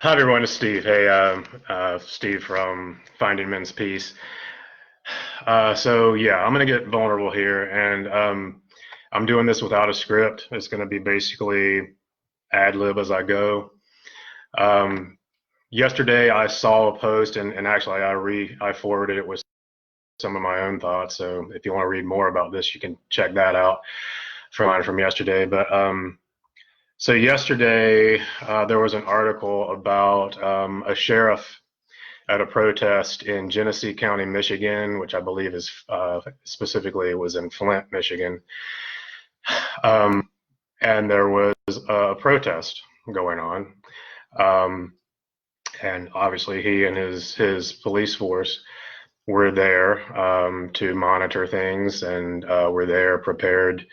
Hi everyone, it's Steve. Hey, Steve from Finding Men's Peace. So I'm gonna get vulnerable here, and I'm doing this without a script. It's gonna be basically ad lib as I go. Um, Yesterday I saw a post, and actually I forwarded it with some of my own thoughts. So if you want to read more about this, you can check that out from yesterday. So yesterday there was an article about a sheriff at a protest in Genesee County, Michigan, which I believe is specifically was in Flint, Michigan. Um, and there was a protest going on. Um, and obviously he and his police force were there to monitor things, and were there prepared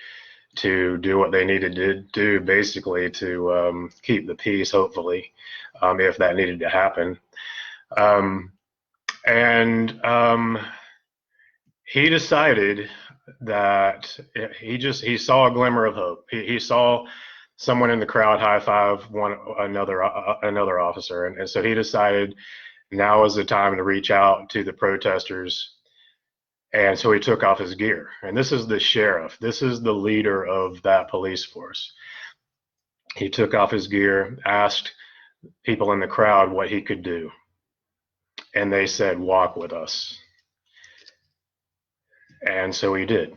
to do what they needed to do, basically to keep the peace, hopefully, if that needed to happen. Um, and he decided that he saw a glimmer of hope. He saw someone in the crowd high five one another officer, and so he decided now is the time to reach out to the protesters. And so he took off his gear. And this is the sheriff. This is the leader of that police force. He took off his gear, asked people in the crowd what he could do, and they said, "Walk with us." And so he did.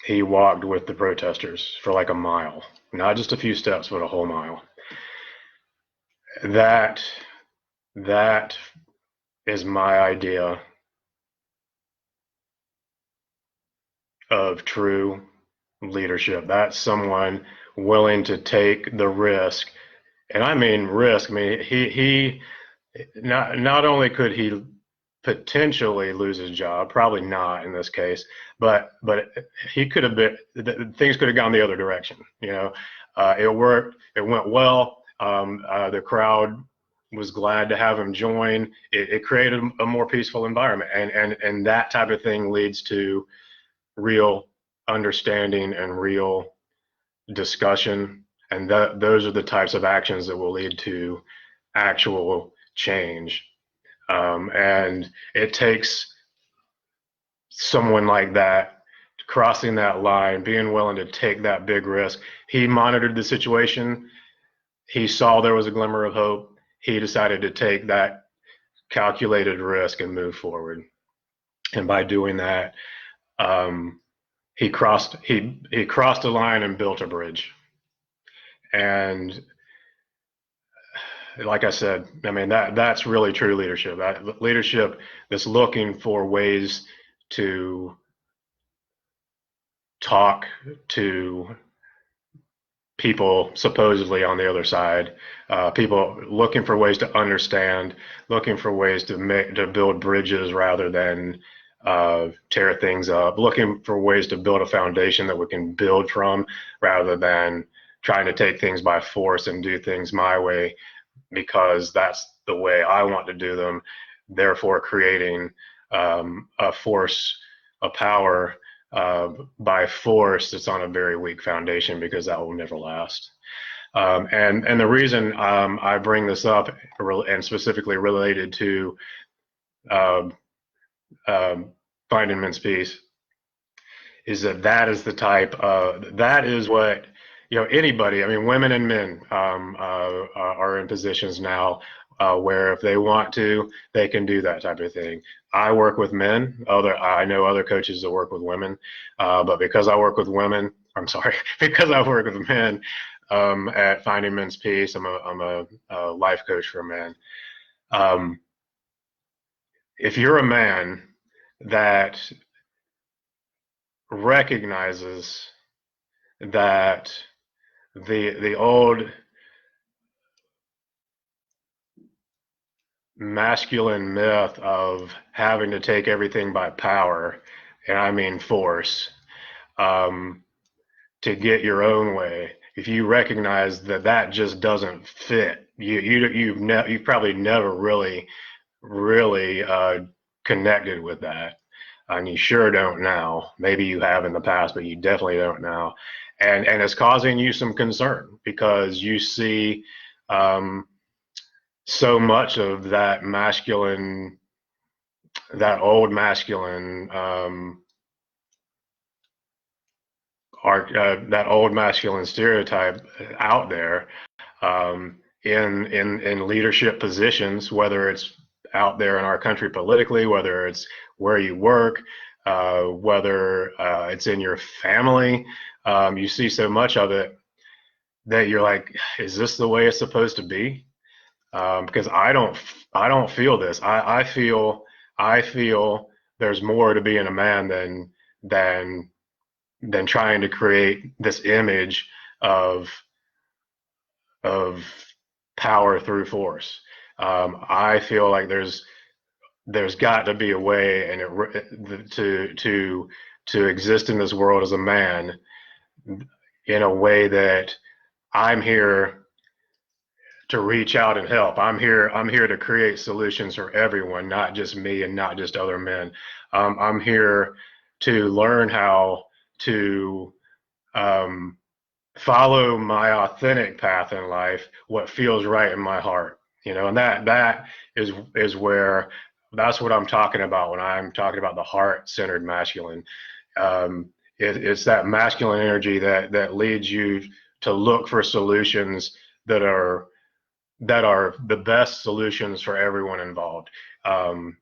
He walked with the protesters for like a mile, not just a few steps, but a whole mile. That that is my idea of true leadership. That's someone willing to take the risk, and I mean risk. I mean he not only could he potentially lose his job, probably not in this case, but he could have been, things could have gone the other direction. It worked. It went well. The crowd was glad to have him join. It created a more peaceful environment, and that type of thing leads to real understanding and real discussion, and those are the types of actions that will lead to actual change. And it takes someone like that crossing that line, being willing to take that big risk. He monitored the situation. He saw there was a glimmer of hope. He decided to take that calculated risk and move forward. And by doing that, he crossed a line and built a bridge. And like I said, I mean that's really true leadership. That leadership that's looking for ways to talk to people supposedly on the other side, people looking for ways to understand, looking for ways to build bridges rather than tear things up, looking for ways to build a foundation that we can build from rather than trying to take things by force and do things my way because that's the way I want to do them, therefore creating a force, a power by force that's on a very weak foundation, because that will never last. And the reason I bring this up, and specifically related to Finding Men's Peace, is that is the type of, that is what, anybody, I mean, women and men are in positions now where if they want to, they can do that type of thing. I work with men. I know other coaches that work with women, but because I work with women, I'm sorry, because I work with men at Finding Men's Peace, I'm a life coach for men. If you're a man that recognizes that the old masculine myth of having to take everything by power, and I mean force, to get your own way. If you recognize that that just doesn't fit, you've probably never really connected with that, and you sure don't now. Maybe you have in the past, but you definitely don't now. and it's causing you some concern because you see so much of that masculine, that old masculine that old masculine stereotype out there in leadership positions, whether it's out there in our country politically, whether it's where you work, whether it's in your family. You see so much of it that you're like, is this the way it's supposed to be? Because I don't feel this. I feel there's more to being a man than trying to create this image of power through force. I feel like there's got to be a way to exist in this world as a man in a way that I'm here to reach out and help. I'm here to create solutions for everyone, not just me and not just other men. I'm here to learn how to follow my authentic path in life, what feels right in my heart, and that is where, that's what I'm talking about when I'm talking about the heart-centered masculine. It's that masculine energy that leads you to look for solutions that are the best solutions for everyone involved.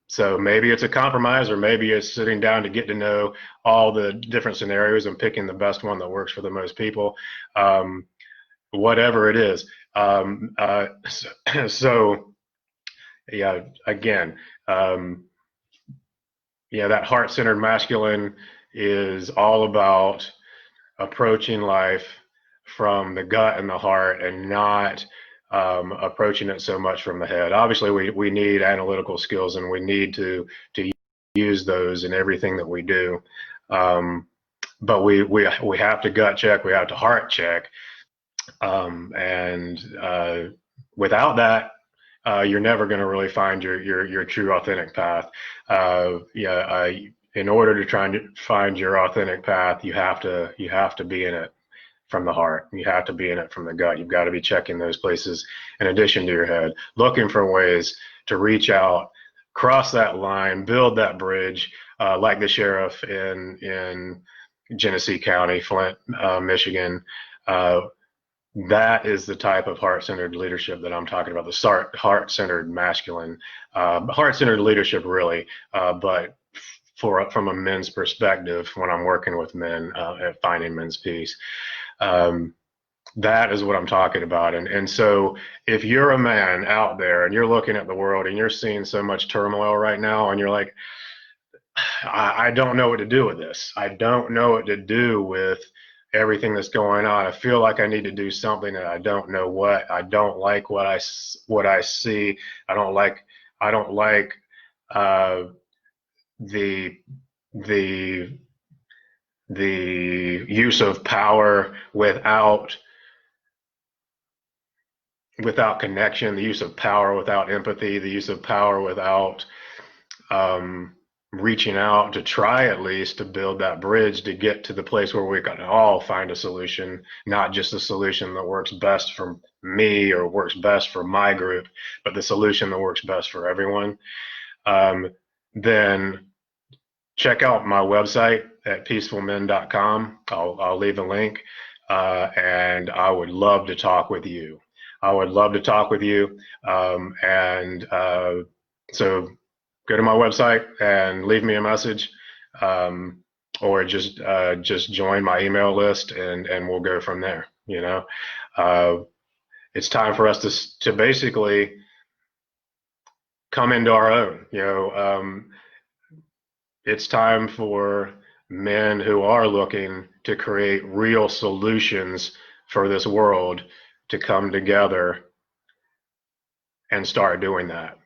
So maybe it's a compromise, or maybe it's sitting down to get to know all the different scenarios and picking the best one that works for the most people. Whatever it is. So yeah, again, that heart-centered masculine is all about approaching life from the gut and the heart, and not approaching it so much from the head. Obviously, we need analytical skills, and we need to use those in everything that we do. But we have to gut check, we have to heart check, and without that, you're never going to really find your true authentic path. In order to try and find your authentic path, you have to be in it from the heart. You have to be in it from the gut. You've got to be checking those places in addition to your head, looking for ways to reach out, cross that line, build that bridge, like the sheriff in Genesee County, Flint, Michigan. That is the type of heart-centered leadership that I'm talking about, the heart-centered masculine, heart-centered leadership, really, but from a men's perspective, when I'm working with men at finding men's peace. That is what I'm talking about. And so if you're a man out there and you're looking at the world and you're seeing so much turmoil right now, and you're like, I don't know what to do with this. I don't know what to do with everything that's going on. I feel like I need to do something, and I don't know what. I don't like what I see. I don't like the use of power without connection, the use of power without empathy, the use of power without reaching out to try at least to build that bridge to get to the place where we can all find a solution, not just a solution that works best for me or works best for my group, but the solution that works best for everyone. Then check out my website at peacefulmen.com. I'll leave a link, and I would love to talk with you. So go to my website and leave me a message, or just join my email list, and we'll go from there. It's time for us to basically come into our own. It's time for men who are looking to create real solutions for this world to come together and start doing that.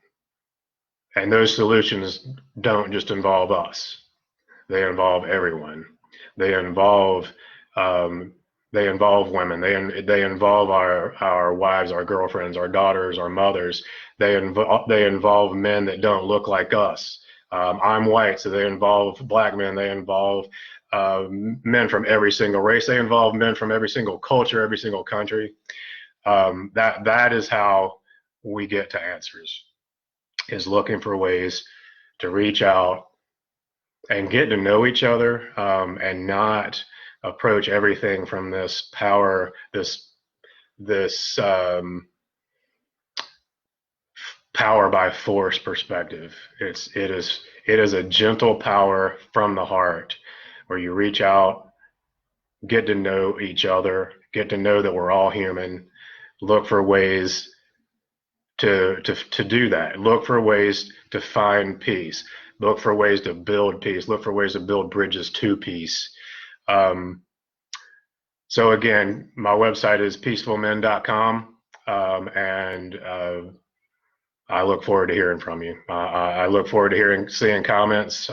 And those solutions don't just involve us. They involve everyone. They involve women. They involve our wives, our girlfriends, our daughters, our mothers. They involve men that don't look like us. I'm white, so they involve black men. They involve men from every single race. They involve men from every single culture, every single country. That is how we get to answers, is looking for ways to reach out and get to know each other, and not approach everything from this power, this power by force perspective. It is a gentle power from the heart, where you reach out, get to know each other, get to know that we're all human, look for ways to do that. Look for ways to find peace. Look for ways to build peace. Look for ways to build bridges to peace. So again, my website is peacefulmen.com, and I look forward to hearing from you. I look forward to seeing comments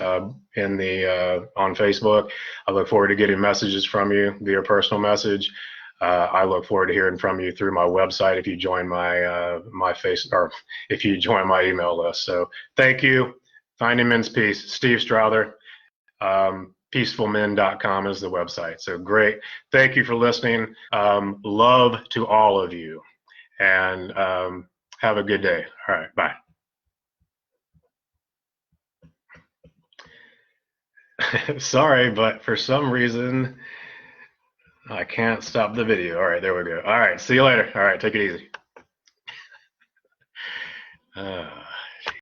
in the on Facebook. I look forward to getting messages from you via personal message. I look forward to hearing from you through my website if you join my face, or if you join my email list. So thank you. Finding Men's Peace, Steve Strother. Peacefulmen.com is the website. So great. Thank you for listening. Love to all of you, and have a good day. All right. Bye. Sorry, but for some reason, I can't stop the video. All right, there we go. All right, see you later. All right, take it easy.